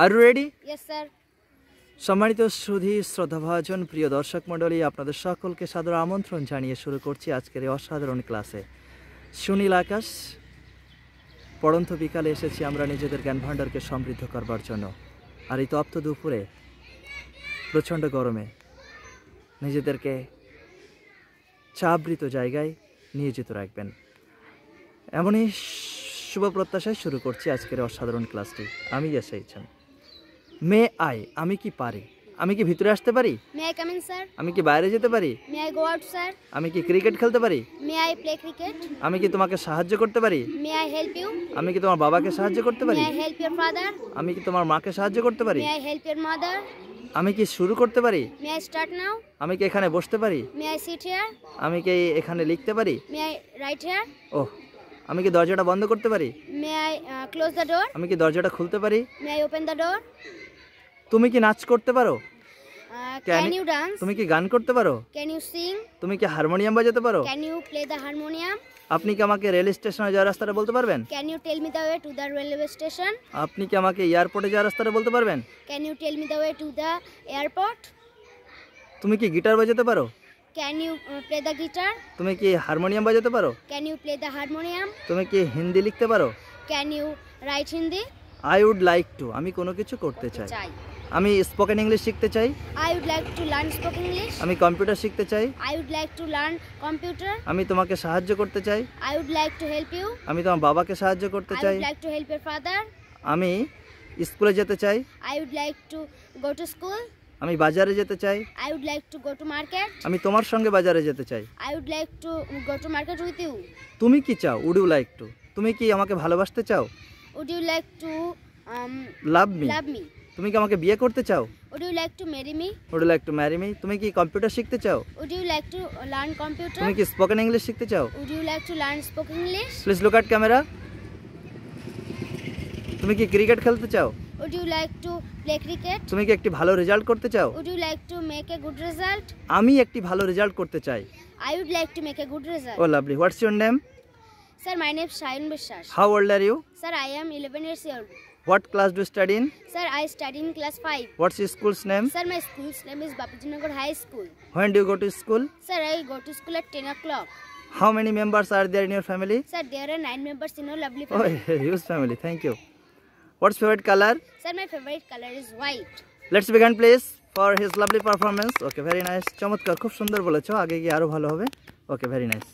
Are you ready? Yes, sir. সম্মানিত সুধী শ্রদ্ধাভাজন প্রিয় দর্শক মণ্ডলী, আপনাদের সকলকে সাদর আমন্ত্রণ জানিয়ে শুরু করছি আজকের এই অসাধারণ ক্লাসে। সুনীল আকাশ, পড়ন্ত বিকালে এসেছি আমরা নিজেদের জ্ঞান ভাণ্ডারকে সমৃদ্ধ করবার জন্য। আর এই তপ্ত দুপুরে প্রচণ্ড গরমে নিজেদেরকে চাবৃত জায়গায় নিয়োজিত রাখবেন, এমনই শুভ প্রত্যাশায় শুরু করছি আজকের অসাধারণ ক্লাসটি। আমি এসেছেন মে আই, আমি কি পারি? আমি কি ভিতরে আসতে পারি? May I come in, sir? আমি কি বাইরে যেতে পারি? May I go out, sir? আমি কি ক্রিকেট খেলতে পারি? May I play cricket? আমি কি তোমাকে সাহায্য করতে পারি? May I help you? আমি কি তোমার বাবাকে সাহায্য করতে পারি? May I help your father? আমি কি তোমার মাকে সাহায্য করতে পারি? May I help your mother? আমি কি শুরু করতে পারি? May I start now? আমি কি এখানে বসতে পারি? May I sit here? আমি কি এখানে লিখতে পারি? May I write here? ওহ, আমি কি দরজাটা বন্ধ করতে পারি? May I close the door? আমি কি দরজাটা খুলতে পারি? May I open the door? তুমি কি নাচ করতে পারো? Can you dance? তুমি কি গান করতে পারো? Can you sing? তুমি কি হারমোনিয়াম বাজাতে পারো? Can you play the harmonium? আপনি কি আমাকে রেল স্টেশনে যাওয়ার রাস্তাটা বলতে পারবেন? Can you tell me the way to the railway station? আপনি কি আমাকে এয়ারপোর্টে যাওয়ার রাস্তাটা বলতে পারবেন? Can you tell me the way to the airport? তুমি কি গিটার বাজাতে পারো? Can you play the guitar? তুমি কি হারমোনিয়াম বাজাতে পারো? Can you play the harmonium? তুমি কি হিন্দি লিখতে পারো? Can you write Hindi? I would like to, আমি কোনো কিছু করতে চাই। Chai. আমি স্পোকেন ইংলিশ শিখতে চাই। I would like to learn spoken English. আমি কম্পিউটার শিখতে চাই। I would like to learn computer. আমি তোমাকে সাহায্য করতে চাই। I would like to help you. আমি তোমার বাবাকে সাহায্য করতে I চাই। would like to help your father. আমি স্কুলে যেতে চাই। I would like to go to school. আমি বাজারে যেতে চাই। I would like to go to market. আমি তোমার সঙ্গে বাজারে যেতে চাই। I would like to go to market with you. তুমি কি চাও? উড ইউ লাইক টু, তুমি কি আমাকে ভালোবাসতে চাও? Would you like to love me, love me? তুমি কি আমাকে বিয়ে করতে চাও? Would you like to marry me? Would you like to marry me, তুমি কি কম্পিউটার শিখতে চাও? Would you like to learn computer? তুমি কি স্পোকেন ইংলিশ শিখতে চাও? Would you like to learn spoken English? Please look at camera. তুমি কি ক্রিকেট খেলতে চাও? Would you like to play cricket? তুমি কি একটি ভালো রেজাল্ট করতে চাও? Would you like to make a good result? আমি একটি ভালো রেজাল্ট করতে চাই। I would like to make a good result. Oh lovely, what's your name? Sir, my name is Shayan Bishas. How old are you? Sir, I am 11 years old. What class do study in? Sir, I study in class 5. What's your school's name? Sir, my school's name is Bapajinagar High School. When do you go to school? Sir, I go to school at 10 o'clock. How many members are there in your family? Sir, there are 9 members in our lovely ও family. Huge family, thank you. What's favourite colour? Sir, my favorite color is white. Let's begin please for his lovely performance. Okay, very nice, চমৎকার, খুব সুন্দর বলেছো, আগে গিয়ে আরো ভালো হবে। Okay, very nice.